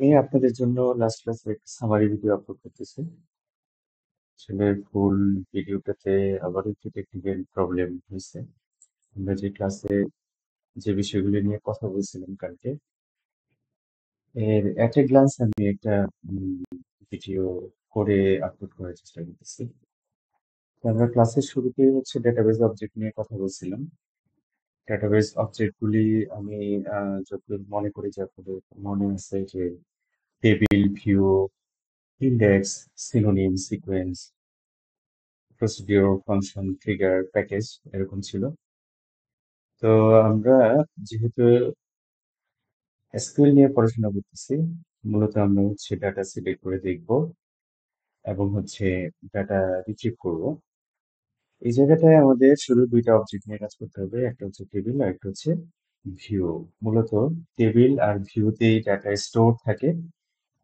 আমি আপনাদের জন্য লাস্ট ক্লাসে একটা সামারি ভিডিও আপলোড করতেছি। আসলে ফুল ভিডিওটাতে আবার একটু টেকনিক্যাল প্রবলেম হয়েছে। আমরা যে ক্লাসে যে বিষয়গুলো নিয়ে কথা বলছিলাম কালকে, এর অ্যাট এ গ্লান্স আমি একটা ভিডিও করে আপলোড করার চেষ্টা করতেছি। তো আমরা ক্লাসের শুরুতেই হচ্ছে ডেটাবেজ অবজেক্ট নিয়ে কথা বলছিলাম। ডেটাবেজ অবজেক্টগুলি আমি যতদূর মনে করি যে আপনাদের মনে আছে যে table, view, index, synonym, sequence, procedure, function, trigger, package এরকম ছিল। তো আমরা যেহেতু এসকিউএল নিয়ে পড়াশোনা করতেছি, মূলত আমরা হচ্ছে ডাটা সিলেক্ট করে দেখব এবং হচ্ছে ডাটা রিট্রিভ করব। এই জায়গাটায় আমাদের শুধু দুইটা অবজেক্ট নিয়ে কাজ করতে হবে, একটা হচ্ছে টেবিল আর একটা হচ্ছে ভিউ। মূলত টেবিল আর ভিউতেই ডাটা স্টোর থাকে,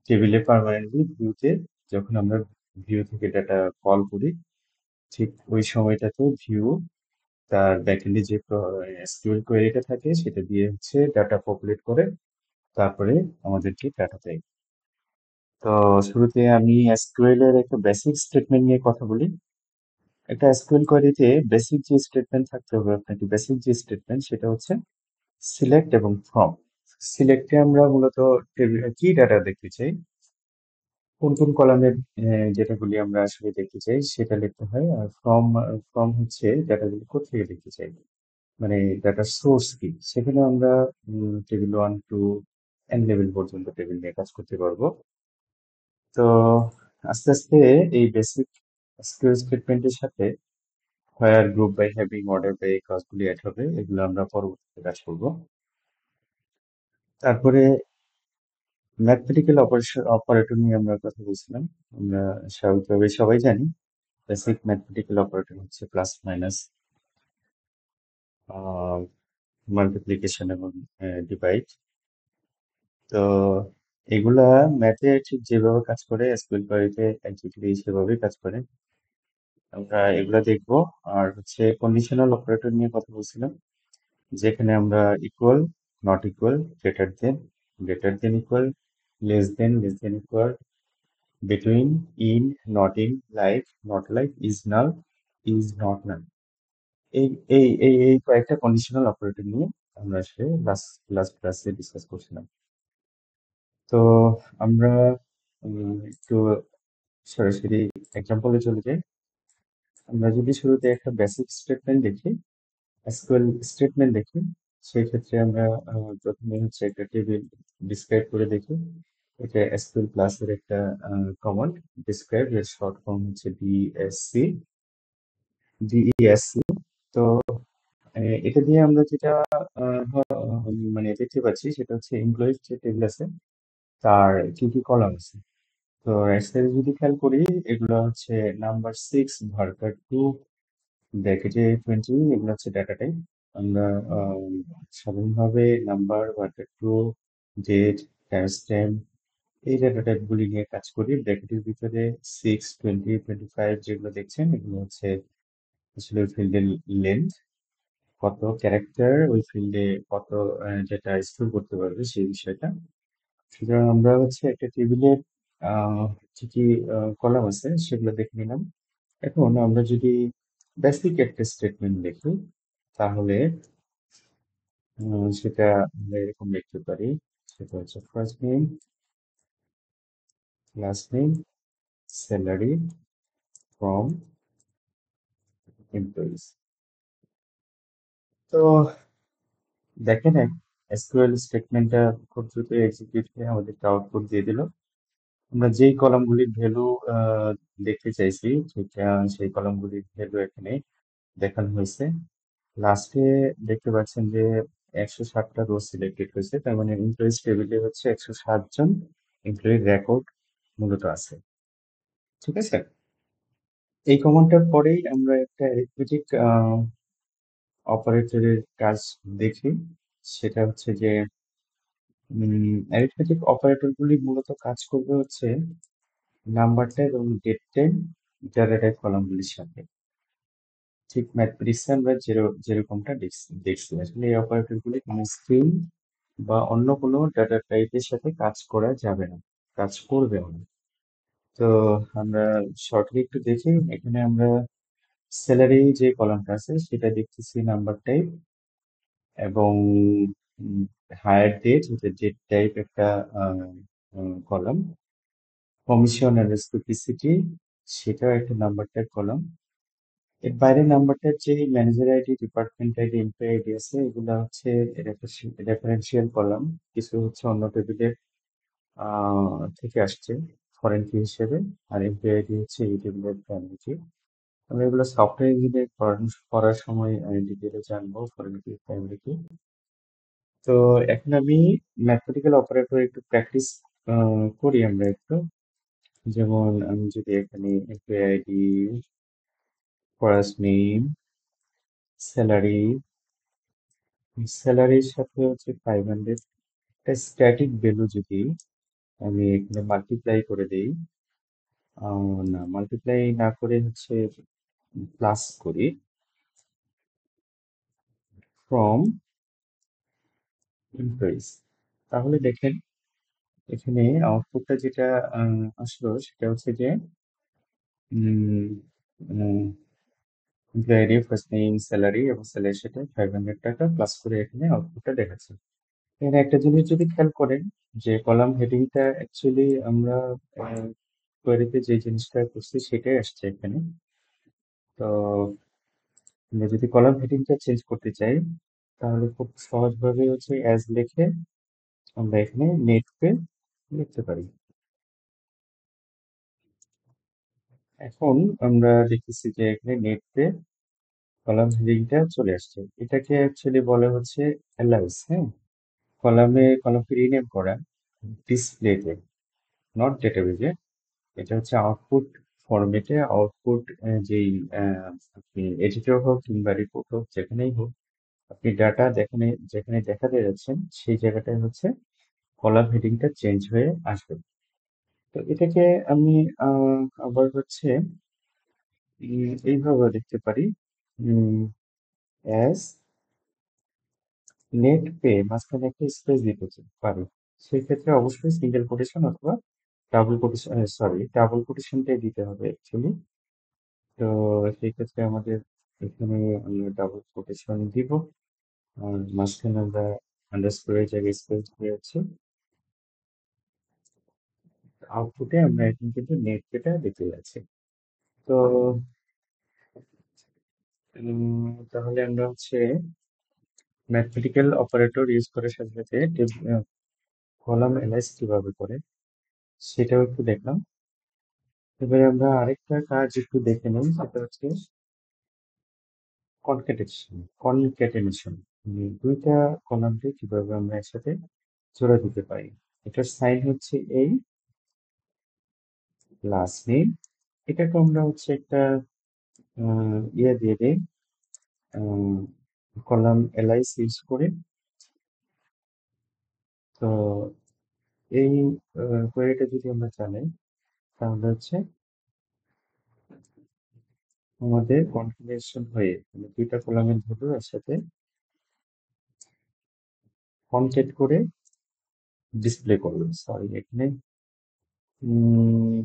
টেবিলে পার্মানেন্টলি, ভিউতে যখন আমরা ভিউ থেকে ডাটা কল করি ঠিক ওই সময়টাতে ভিউ তার ব্যাকএন্ডে যে এসকিউএল কোয়েরিটা থাকে সেটা দিয়ে হচ্ছে ডাটা পপুলেট করে তারপরে আমাদেরকে ডাটা দেয়। তো শুরুতে আমি এসকিউএল এর একটা বেসিক স্টেটমেন্ট নিয়ে কথা বলি। একটা এসকিউএল কোয়েরিতে বেসিক যে স্টেটমেন্ট থাকতে হবে, আপনাকে বেসিক যে স্টেটমেন্ট সেটা হচ্ছে সিলেক্ট এবং ফ্রম। সিলেক্টে আমরা মূলত কি ডাটা দেখতে চাই, কোন কোন কলামের ডেটাগুলি আমরা আসলে দেখতে চাই সেটা লিখতে হয়। আর ফ্রম, ফ্রম হচ্ছে ডাটাগুলি কোথেকে দেখতে চাই, মানে ডাটার সোর্স কি। সেখানে আমরা টেবিল 1 to n লেভেল পর্যন্ত টেবিল নিয়ে কাজ করতে পারবো। তো আস্তে আস্তে এই বেসিক এসকিউএল স্টেটমেন্টের সাথে where, group by, having, order by এই কাজগুলি অ্যাড হবে, এগুলো আমরা পরবর্তীতে কাজ করব। তারপরে ম্যাথমেটিক্যাল অপারেটর নিয়ে আমরা কথা বলছিলাম। আমরা স্বাভাবিকভাবে সবাই জানি বেসিক ম্যাথমেটিক্যাল অপারেটর হচ্ছে প্লাস, মাইনাস, মাল্টিপ্লিকেশন এবং ডিভাইড। তো এগুলা ম্যাথে ঠিক যেভাবে কাজ করে এসকিউএল কোয়েরিতে একজাক্টলি সেভাবেই কাজ করে, আমরা এগুলা দেখবো। আর হচ্ছে কন্ডিশনাল অপারেটর নিয়ে কথা বলছিলাম, যেখানে আমরা equal, not equal, greater than equal, less than equal, between, in, not in, like, not like, is null, is not নাল, এই এই কয়েকটা কন্ডিশনাল অপারেটর নিয়ে আমরা আসলে লাস্ট লাস্ট ক্লাসে ডিসকাস করছিলাম। তো আমরা একটু সরাসরি এক্সাম্পলে চলে যাই। আমরা যদি শুরুতে একটা বেসিক স্টেটমেন্ট দেখি, এসকিউএল স্টেটমেন্ট দেখি, সেই ক্ষেত্রে আমরা প্রথমে হচ্ছে একটা টেবিল ডিসক্রাইব করে দেখি। এটা এসকিউএল প্লাস এর একটা কমান্ড, ডিসক্রাইব, এর শর্ট ফর্ম হচ্ছে ডিইএসসি। তো এটা দিয়ে আমরা যেটা মানে দেখতে পাচ্ছি সেটা হচ্ছে এমপ্লয়িজ যে টেবিল আছে তার কি কি কলাম আছে। তো রাইট সাইডে যদি খেয়াল করি, এগুলো হচ্ছে নাম্বার 6, ভার্কার 2, ব্র্যাকেটে 20, এগুলো হচ্ছে ডাটা টাইপ। আমরা সাধারণভাবে নাম্বার, ভার্কার 2, ডেট, টাইমস্ট্যাম্প এই ডাটা টাইপ গুলি নিয়ে কাজ করি। ব্র্যাকেটের ভিতরে 6, 20, 25 যেগুলো দেখছেন এগুলো হচ্ছে আসলে ফিল্ডের লেন্থ, কত ক্যারেক্টার ওই ফিল্ডে, কত যেটা স্টোর করতে পারবে সেই বিষয়টা। সুতরাং আমরা হচ্ছে একটা টেবিলের কি কি কলাম আছে সেগুলো দেখে নিলাম। এখন আমরা যদি বেসিক একটা স্টেটমেন্ট দেখি, তাহলে সেটা আমরা এরকম লিখতে পারি। সেটা হচ্ছে first name, last name, salary, from, employees. তো দেখেন এসকিউএল স্টেটমেন্টটা খুব দ্রুত এক্সিকিউট হয়ে আমাদেরকে আউটপুট দিয়ে দিল। আমরা যেই কলামগুলির ভ্যালু দেখতে চাইছি ঠিক সেই কলামগুলির ভ্যালু এখানে দেখানো হয়েছে। লাস্টে দেখতে পাচ্ছেন যে 160টা রো সিলেক্টেড হয়েছে, তার মানে এমপ্লয়িজ টেবিলে হচ্ছে 160 জন এমপ্লয়ির রেকর্ড মূলত আছে। ঠিক আছে, এই কমান্ডটার পরেই আমরা একটা অ্যারিথমেটিক অপারেটরের কাজ দেখি। সেটা হচ্ছে যে অ্যারিথমেটিক অপারেটরগুলি মূলত কাজ করবে হচ্ছে নাম্বার টাইপ এবং ডেট টাইপ ডাটা টাইপ কলামগুলির সাথে। ঠিক ম্যাথমেটিক্সে আমরা যেরকমটা দেখছি আসলে এই অপারেটরগুলি কোনো স্ট্রিং বা অন্য কোনো ডাটা টাইপের সাথে কাজ করা যাবে না, কাজ করবে না। তো আমরা শর্টলি একটু দেখি, এখানে আমরা স্যালারি যে কলামটা আছে সেটা দেখতেছি নাম্বার টাইপ, এবং হায়ার ডেট, ডেট টাইপ একটা কলাম, কমিশন আন্ডারস্কোর পিসিটি, সেটাও একটা নাম্বার টাইপ কলাম। এর বাইরে নাম্বার টাইপ যে manager ID, department ID, employee ID আছে, এগুলো হচ্ছে রেফারেন্সিয়াল কলাম, কিছু হচ্ছে অন্য টেবিলের থেকে আসছে ফরেন কি হিসেবে, আর এমপ্লয়ি আইডি হচ্ছে এই টেবিলের প্রাইমারি কি। আমরা এগুলো সফটওয়্যার ইঞ্জিনিয়ার করার সময় ডিটেলে জানবো ফরেন কি প্রাইমারি কি। তো এখন আমি ম্যাথমেটিক্যাল অপারেটর একটু প্র্যাকটিস করি আমরা একটু। যেমন আমি যদি এখানে employee ID, first name, salary, স্যালারির সাথে হচ্ছে 500 একটা স্ট্যাটিক ভ্যালু যদি আমি এখানে মাল্টিপ্লাই করে দেই, না মাল্টিপ্লাই না করে হচ্ছে প্লাস করি, ফ্রম এমপ্লয়িজ, তাহলে দেখেন এখানে আউটপুটটা যেটা আসলো সেটা হচ্ছে যে employee ID, first name, salary, এবং স্যালারির সাথে 500 টাকা প্লাস করে এখানে আউটপুটটা দেখাচ্ছে। এখানে একটা জিনিস যদি খেয়াল করেন, যে কলাম হেডিংটা অ্যাকচুয়ালি আমরা কোয়েরিতে যে জিনিসটা করছি সেটাই আসছে এখানে। তো আমরা যদি কলাম হেডিংটা চেঞ্জ করতে চাই, তাহলে খুব সহজভাবে হচ্ছে অ্যাজ লিখে আমরা এখানে নেট পে লিখতে পারি। এখন আমরা দেখতেছি যে এখানে নেট পে কলাম হেডিংটা চলে আসছে। এটাকে অ্যাকচুয়ালি বলে হচ্ছে অ্যালাইস, হ্যাঁ, কলামকে রিনেম করা ডিসপ্লেতে, নট ডেটাবেজে। এটা হচ্ছে আউটপুট ফরম্যাটে, আউটপুট যেই আপনি এডিটর হোক কিংবা রিপোর্ট হোক যেখানেই হোক, আপনি ডাটা যেখানে যেখানে দেখাতে যাচ্ছেন সেই জায়গাটায় হচ্ছে কলাম হেডিংটা চেঞ্জ হয়ে আসবে। তো এটাকে আমি আবার হচ্ছে এইভাবে দেখতে পারি, অ্যাজ নেট পে মাঝখানে একটা স্পেস দিতে পারি। সেক্ষেত্রে অবশ্যই সিঙ্গেল কোটেশন অথবা ডাবল কোটেশন, সরি ডাবল কোটেশনটাই দিতে হবে অ্যাকচুয়ালি। তো সেই ক্ষেত্রে আমাদের এখানে আমরা ডাবল কোটেশন দিব, আর মাঝখানে আমরা আন্ডারস্কোরের জায়গায় স্পেস দিয়ে আছে। আউটপুটে আমরা এখন কিন্তু নেট পেটা দেখতে যাচ্ছি। তো তাহলে আমরা হচ্ছে ম্যাথমেটিক্যাল অপারেটর ইউজ করার সাথে সাথে কলাম অ্যানালাইজ কিভাবে করে সেটাও একটু দেখলাম। এবারে আমরা আরেকটা কাজ একটু দেখে নিই, সেটা হচ্ছে কনক্যাটেনেশন, দুইটা কলামকে কিভাবে আমরা একসাথে জোড়া দিতে পারি। এটার সাইন হচ্ছে এই লাস্ট নেম, এটাকে আমরা হচ্ছে একটা ইয়ে দিয়ে দিই, কলাম এলাইস ইউজ করে। তো এই কোয়েরিটা যদি আমরা চালাই, তাহলে হচ্ছে আমাদের কনফিগারেশন হয়ে মানে দুইটা কলামের ভ্যালু একসাথে কনক্যাট করে ডিসপ্লে করবে। সরি, এখানে উম,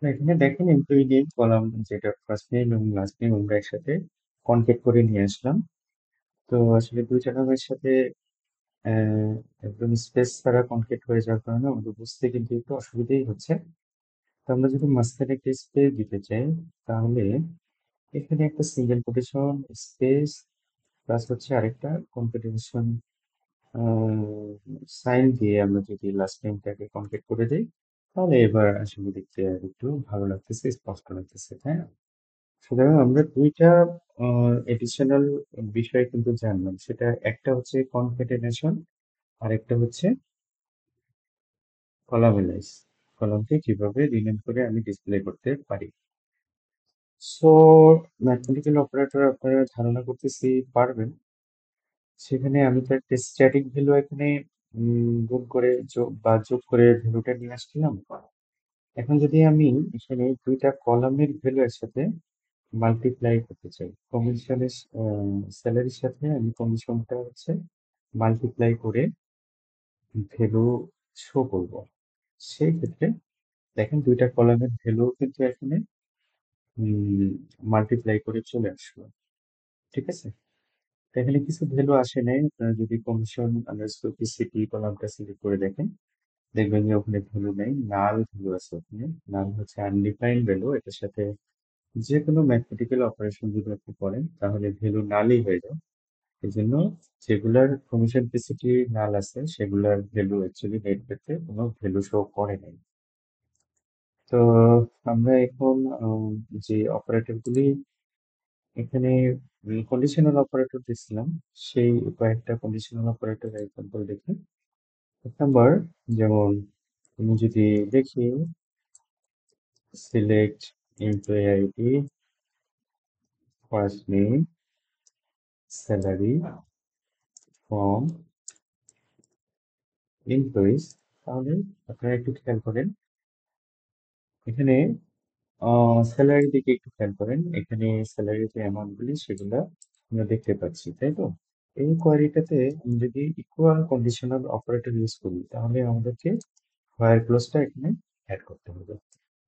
এখানে দেখেন এমপ্লয়ি নেম কলাম, যেটা ফার্স্ট নেম এবং লাস্ট নেম আমরা একসাথে কনক্যাট করে নিয়ে আসলাম। তো আসলে দুইটা নামের সাথে আহ, একদম স্পেস ছাড়া কনক্যাট হয়ে যাওয়ার কারণে আমাদের বুঝতে কিন্তু একটু অসুবিধাই হচ্ছে। তো আমরা যদি মাঝখানে একটা স্পেস দিতে চাই, তাহলে এখানে একটা সিঙ্গেল কোটেশন স্পেস প্লাস হচ্ছে আরেকটা কনকেটেনেশন সাইন দিয়ে আমরা যদি লাস্ট নেমটাকে কনক্যাট করে দিই, তাহলে এবার আসলে দেখতে আর একটু ভালো লাগতেছে, স্পষ্ট লাগতেছে, তাই না? সুতরাং আমরা দুইটা এডিশনাল বিষয় কিন্তু জানলাম, সেটা একটা হচ্ছে কনকেটেনেশন, আর একটা হচ্ছে কলাম এলাইস, কলামকে কিভাবে রিনেম করে আমি ডিসপ্লে করতে পারি। সো ম্যাথমেটিক্যাল অপারেটর আপনারা ধারণা করতেছি পারবেন। সেখানে আমি তো একটা স্ট্যাটিক ভ্যালু এখানে গুণ করে যোগ করে ভ্যালুটা নিয়ে আসছিলাম। এখন যদি আমি এখানে দুইটা কলামের ভ্যালু একসাথে মাল্টিপ্লাই করতে চাই, কমিশনের স্যালারির সাথে আমি কমিশনটা হচ্ছে মাল্টিপ্লাই করে ভ্যালু শো করব। সেই ক্ষেত্রে দেখেন দুইটা কলামের ভ্যালু কিন্তু এখানে মাল্টিপ্লাই করে চলে আসলো। ঠিক আছে, তো এখানে কিছু ভ্যালু আসে নাই। আপনারা যদি কমিশন আন্ডারস্কোর পিসিটি কলামটা সিলেক্ট করে দেখেন, দেখবেন যে ওখানে ভ্যালু নেই, নাল ভ্যালু আছে ওখানে। নাল হচ্ছে আনডিফাইন্ড ভ্যালু, এটার সাথে যে কোনো ম্যাথমেটিক্যাল অপারেশন যদি আপনি করেন তাহলে ভ্যালু নালই হয়ে যায়। এই জন্য যেগুলার কমিশন পিসিটি নাল আছে সেগুলার ভ্যালু অ্যাকচুয়ালি নেট পেতে কোনো ভ্যালু শো করে নাই। তো আমরা এখন যে অপারেটর গুলি এখানে কন্ডিশনাল অপারেটর দেখছিলাম, সেই কয়েকটা কন্ডিশনাল অপারেটর এক্সাম্পল দেখি। এক নাম্বার, যেমন তুমি যদি দেখি select employee ID, first name, salary from employees, তাহলে আপনারা একটু খেয়াল করেন এখানে স্যালারির দিকে একটু খেয়াল করেন। এখানে স্যালারির যে অ্যামাউন্ট গুলি সেগুলো আমরা দেখতে পাচ্ছি, তাই তো? এই কোয়ারিটাতে আমি যদি ইকুয়াল কন্ডিশনাল অপারেটর ইউজ করি তাহলে আমাদেরকে হোয়ার ক্লোজটা এখানে অ্যাড করতে হবে।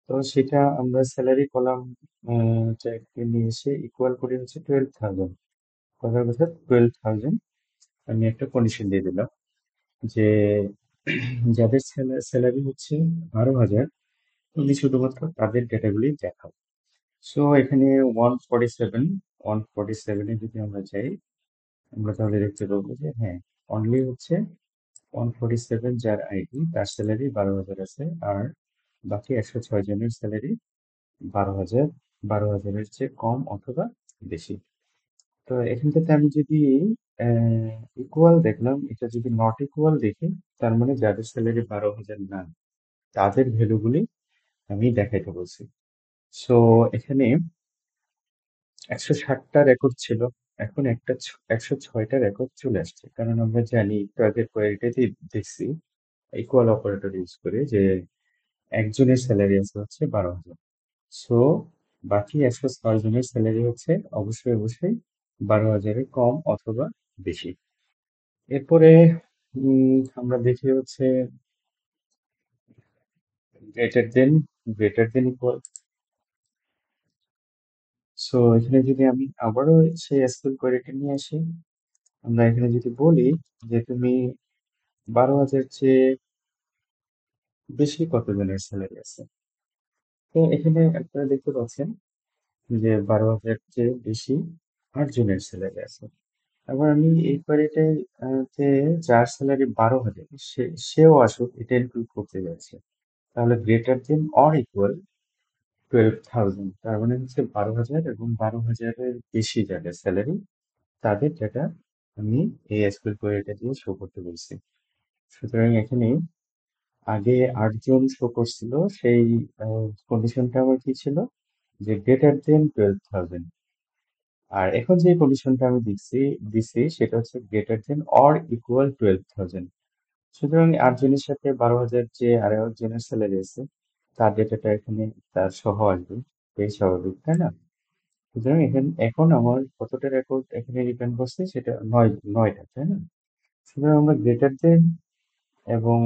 তো সেটা আমরা স্যালারি কলাম নিয়ে এসে ইকুয়াল করে হচ্ছে 12,000, কথার কথা 12,000। আমি একটা কন্ডিশন দিয়ে দিলাম যে যাদের স্যালারি হচ্ছে 12,000, তুমি শুধুমাত্র তাদের ডেটাগুলি দেখাও। সো এখানে 147 এ যদি আমরা যাই, আমরা তাহলে দেখতে পাবো যে হ্যাঁ, অনলি হচ্ছে 147 যার আইডি তার স্যালারি 12,000 আছে, আর বাকি 106 জনের স্যালারি 12,000, 12,000-এর চেয়ে কম অথবা বেশি। তো এখানটাতে আমি যদি ইকুয়াল দেখলাম, এটা যদি নট ইকুয়াল দেখি, তার মানে যাদের স্যালারি 12,000 না তাদের ভ্যালুগুলি আমি দেখাইতে বলছি। সো এখানে 160টা রেকর্ড ছিল, এখন 106টা রেকর্ড চলে আসছে, কারণ আমরা জানি একটু আগের কোয়েরিটাতে দেখছি ইকুয়াল অপারেটর ইউজ করে যে একজনের স্যালারি আছে হচ্ছে 12,000। সো বাকি 106 জনের স্যালারি হচ্ছে অবশ্যই অবশ্যই 12,000-এর কম অথবা বেশি। এরপরে আমরা দেখি হচ্ছে greater than, greater than equal. So এখানে যদি আমি আবারও সেই এসকিউএল কোয়েরিটা নিয়ে আসি, আমরা এখানে যদি বলি যে তুমি 12,000 চেয়ে বেশি কতজনের স্যালারি আছে, তো এখানে আপনারা দেখতে পাচ্ছেন যে 12,000 চেয়ে বেশি 8 জনের স্যালারি আছে। আবার আমি এই কোয়ারিটায় তে যার স্যালারি 12,000 সেও আসুক এটা ইনক্লুড করতে যাচ্ছে, তাহলে গ্রেটার দেন অর ইকুয়াল 12,000, তার মানে হচ্ছে 12,000 এবং 12,000-এর বেশি যাদের স্যালারি তাদের ডেটা আমি এই এসকিউএল কোয়েরিটা দিয়ে শো করতে বলছি। সুতরাং এখানে আগে 8 জন শো করছিল, সেই কন্ডিশনটা আমার কি ছিল যে গ্রেটার দেন 12,000, আর এখন যে কন্ডিশনটা আমি দিছি সেটা হচ্ছে গ্রেটার দেন অর ইকুয়াল 12,000। সুতরাং 8 জনের সাথে 12,000 যে আর একজনের স্যালারি আছে তার ডেটাটা এখানে তার সহ আসবে, এই স্বাভাবিক, তাই না? সুতরাং এখানে এখন আমার কতটা রেকর্ড এখানে রিটার্ন করছে, সেটা 9টা, তাই না? সুতরাং আমরা গ্রেটার দেন এবং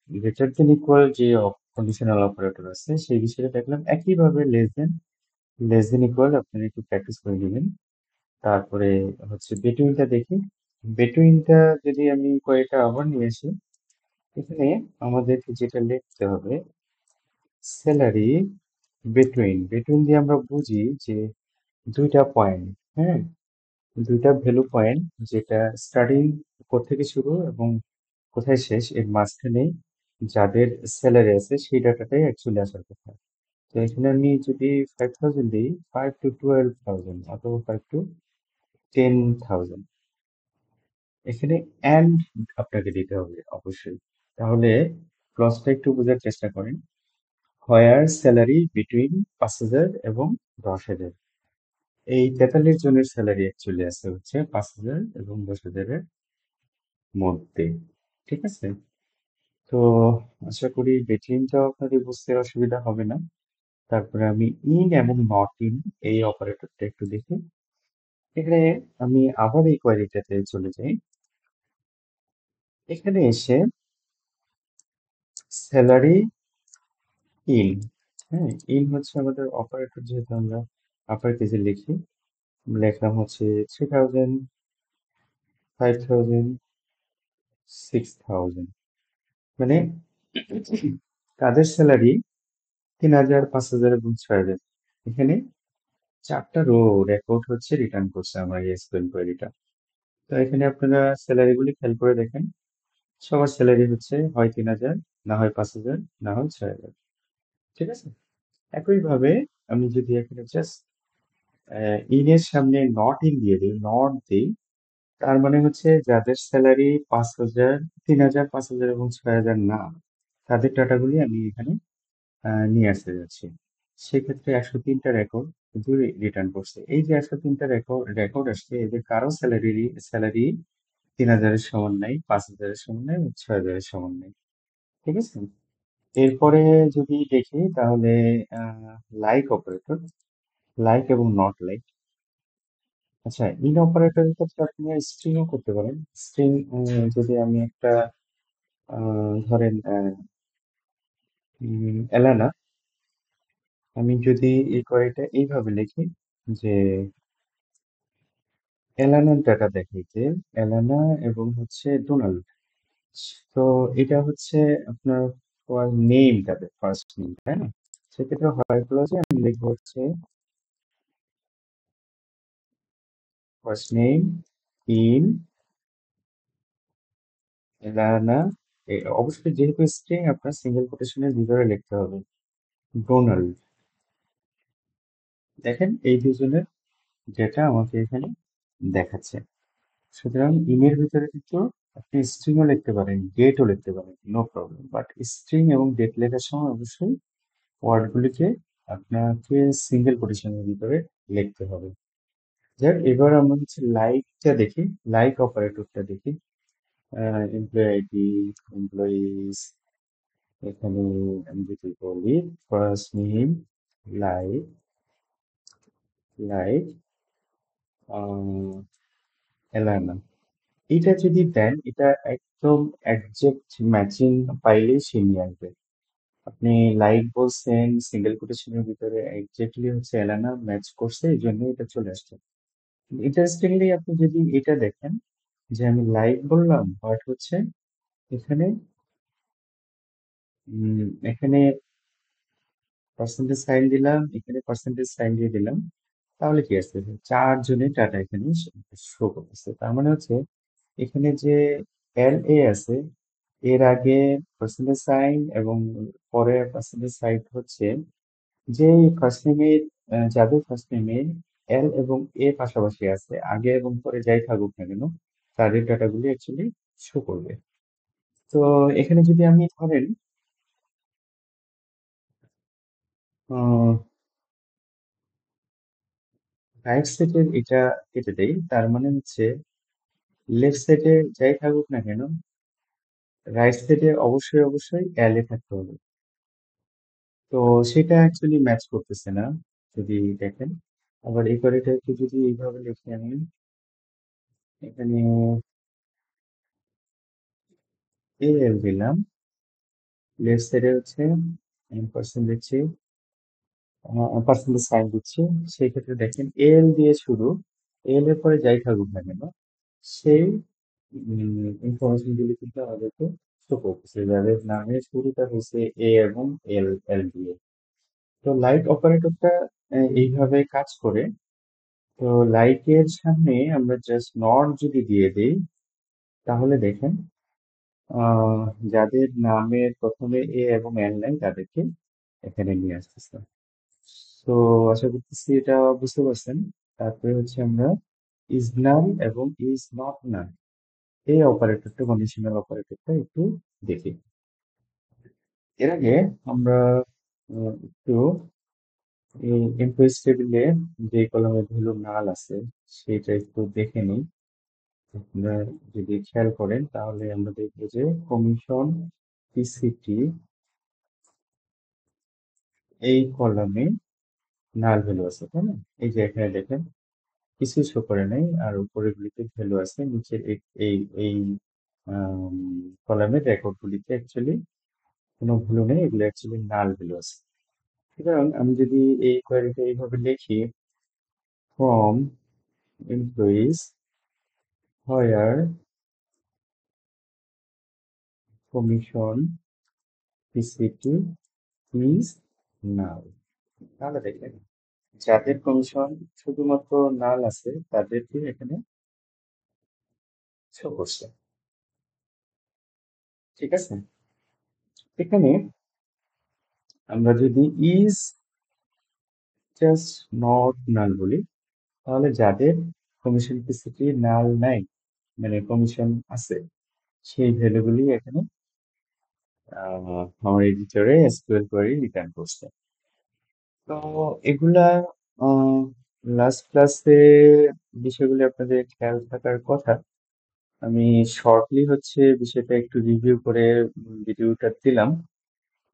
গ্রেটার দেন ইকুয়াল যে কন্ডিশনাল অপারেটর আছে সেই বিষয়ে দেখলাম। একইভাবে লেস দেন ইকুয়াল আপনারা একটু প্র্যাকটিস করে নেবেন। তারপরে হচ্ছে বিটুইনটা দেখি। বিটুইনটা যদি আমি কয়েকটা আবার নিয়ে আসি, এখানে আমাদেরকে যেটা লিখতে হবে স্যালারি বিটুইন, বিটুইন দিয়ে আমরা বুঝি যে দুইটা পয়েন্ট, হ্যাঁ, দুইটা ভ্যালু পয়েন্ট, যেটা স্টার্টিং কোত্থেকে শুরু এবং কোথায় শেষ এর মাঝখানে যাদের স্যালারি আছে সেই ডাটাটাই অ্যাকচুয়ালি আসার কথা। তো এখানে আমি যদি 5,000 দিই, 5 to 12,000 অথবা 5 to 10,000, এখানে অ্যান্ড আপনাকে দিতে হবে অবশ্যই। তাহলে ক্লজটা একটু বোঝার চেষ্টা করেন। হোয়ার স্যালারি বিটুইন 5,000 এবং 10,000, এই 43 জনের স্যালারি অ্যাকচুয়ালি আছে হচ্ছে 5,000 এবং 10,000-এর মধ্যে। ঠিক আছে, তো আশা করি বেটিংটাও আপনাদের বুঝতে অসুবিধা হবে না। তারপরে আমি ইন এবং নট ইন এই অপারেটরটা একটু দেখি। এখানে আমি আবার এই কোয়েরিটাতে চলে যাই। এখানে এসে স্যালারি ইন, হ্যাঁ, ইন হচ্ছে আমাদের অপারেটর, যেহেতু আমরা আপার কেসে লিখি, লিখলাম হচ্ছে 3000, 5000, 6000, মানে কাদের স্যালারি 3000, 5000 এবং 6000। এখানে চারটা রো রেকর্ড হচ্ছে রিটার্ন করছে আমার এই এসকিউএল কোয়েরিটা। তো এখানে আপনারা স্যালারি গুলি খেয়াল করে দেখেন, সবার স্যালারি হচ্ছে হয় 3000, না হয় 5000, না হয় 6000। ঠিক আছে, একইভাবে আমি যদি এখানে জাস্ট ইনের সামনে নট ইন দিয়ে দিই, নট দিই, তার মানে হচ্ছে যাদের স্যালারি 5000, 3000, 5000 এবং 6000 না, তাদের ডাটাগুলি আমি এখানে নিয়ে আসতে যাচ্ছি। সেক্ষেত্রে 103টা রেকর্ড কিন্তু রিটার্ন করছে। এই যে 103টা রেকর্ড রেকর্ড আসছে, এদের কারো স্যালারি 3000-এর সমান নাই, 5000-এর সমান নাই, 6000-এর সমান নাই। ঠিক আছে, এরপরে যদি দেখি তাহলে লাইক অপারেটর, লাইক এবং নট লাইক। আচ্ছা, ইন অপারেটরের ক্ষেত্রে আপনি স্ট্রিংও করতে পারেন। স্ট্রিং যদি আমি একটা ধরেন এলানা, আমি যদি এই কোয়েরিটা এইভাবে লিখি যে এলানার ডাটা দেখাইতে, এলানা এবং হচ্ছে ডোনাল্ড, তো এটা হচ্ছে আপনার নেম, তাদের ফার্স্ট নেম, তাই না? সেক্ষেত্রে হয় হলো যে আমি লিখবো হচ্ছে ফার্স্ট নেম ইন এলানা, অবশ্যই যেহেতু স্ট্রিং আপনার সিঙ্গেল কোটেশনের ভিতরে লিখতে হবে, ডোনাল্ড। দেখেন এই দুজনের ডেটা আমাকে এখানে দেখাচ্ছে। সুতরাং ইমের ভিতরে কিন্তু আপনি স্ট্রিংও লিখতে পারেন, ডেটও লিখতে পারেন, নো প্রবলেম, বাট স্ট্রিং এবং ডেট লেখার সময় অবশ্যই ওয়ার্ডগুলিকে আপনাকে সিঙ্গেল কোটেশনের ভিতরে লিখতে হবে। যাক, এবার আমরা হচ্ছে লাইকটা দেখি, লাইক অপারেটরটা দেখি। এমপ্লয়ি আইডি, এমপ্লয়িজ, এখানে আমি যদি বলি first name like, like Elana, এটা যদি দেন, এটা একদম একজ্যাক্ট ম্যাচিং পাইলেই সে নিয়ে আসবে। আপনি লাইক বলছেন, সিঙ্গেল কোটেশনের ভিতরে এক্স্যাক্টলি হচ্ছে এলানা ম্যাচ করছে, এই জন্য এটা চলে আসছে। ইন্টারেস্টিংলি আপনি যদি এটা দেখেন যে আমি লাইক বললাম, বাট হচ্ছে এখানে এখানে পার্সেন্টেজ সাইন দিলাম, এখানে পার্সেন্টেজ সাইন দিয়ে দিলাম, তাহলে কি আসছে, চারজনের ডাটা এখানে শো করতেছে। তার মানে হচ্ছে এখানে যে এল এ আছে, এর আগে পার্সেন্টেজ সাইন এবং পরে পার্সেন্টেজ সাইন হচ্ছে যে ফার্স্ট নেমের, যাদের ফার্স্ট নেমে এল এবং এ পাশাপাশি আছে, আগে এবং পরে যাই থাকুক না কেন, তাদের ডাটাগুলি অ্যাকচুয়ালি শো করবে। তো এখানে যদি আমি ধরেন রাইট সাইডের এটা কেটে দেই, তার মানে হচ্ছে লেফট সাইডে যাই থাকুক না কেন, রাইট সাইডে অবশ্যই অবশ্যই এল এ থাকতে হবে। তো সেটা অ্যাকচুয়ালি ম্যাচ করতেছে না যদি দেখেন। আবার এই কোয়ারিটাকে যদি এইভাবে লিখি আমি, এখানে এ এল দিলাম, লেফট সাইডে হচ্ছে পার্সেন্ট দিচ্ছি, পার্সেন্টেজ সাইন দিচ্ছি, সেই ক্ষেত্রে দেখেন এল দিয়ে শুরু, এল এর পরে যাই থাকুক না কেন, সেই ইনফরমেশন গুলি কিন্তু আমাদেরকে শো করতেছে, যাদের নামের শুরুটা হয়েছে এ এবং এল, এল দিয়ে। তো লাইক অপারেটরটা এইভাবে কাজ করে। তো লাইকের সামনে আমরা জাস্ট নট যদি দিয়ে দিই, তাহলে দেখেন আহ, যাদের নামের প্রথমে এ এবং এল নাই, তাদেরকে এখানে নিয়ে আসতেছে। তো আশা করতেছি এটা বুঝতে পারছেন। তারপরে হচ্ছে আমরা ইজ নাল এবং ইজ নট নাল এই অপারেটরটা, কন্ডিশনাল অপারেটরটা একটু দেখি। এর আগে আমরা একটু এই এমপ্লয়িজ টেবিলে যে কলামে ভ্যালু নাল আছে সেটা একটু দেখে নিই। আপনারা যদি খেয়াল করেন তাহলে আমরা দেখবো যে কমিশন পিসিটি এই কলামে নাল ভ্যালু আছে, তাই না? এই যে এখানে দেখেন কিছুই শো করে নাই, আর উপরের গুলিতে ভ্যালু আছে, নিচের এই এই কলামের রেকর্ড গুলিতে অ্যাকচুয়ালি কোনো ভ্যালু নেই, এগুলো অ্যাকচুয়ালি নাল ভ্যালু আছে। সুতরাং আমি যদি এই কোয়েরিটা এইভাবে লিখি, from employees where commission PCT is null, তাহলে দেখেন যাদের কমিশন শুধুমাত্র নাল আছে তাদেরকে এখানে শো করছে। ঠিক আছে, এখানে আমরা যদি ইজ জাস্ট নট নাল বলি, তাহলে যাদের কমিশন পিসিটি নাল নাই, মানে কমিশন আছে, সেই ভ্যালুগুলি এখানে আমার এডিটরে এসকিউএল কোয়েরি রিটার্ন করছে। তো এগুলা লাস্ট ক্লাসে বিষয়গুলি আপনাদের খেয়াল থাকার কথা। আমি শর্টলি হচ্ছে বিষয়টা একটু রিভিউ করে ভিডিওটা দিলাম।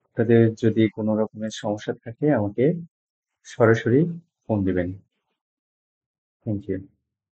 আপনাদের যদি কোনো রকমের সমস্যা থাকে আমাকে সরাসরি ফোন দিবেন। Thank you.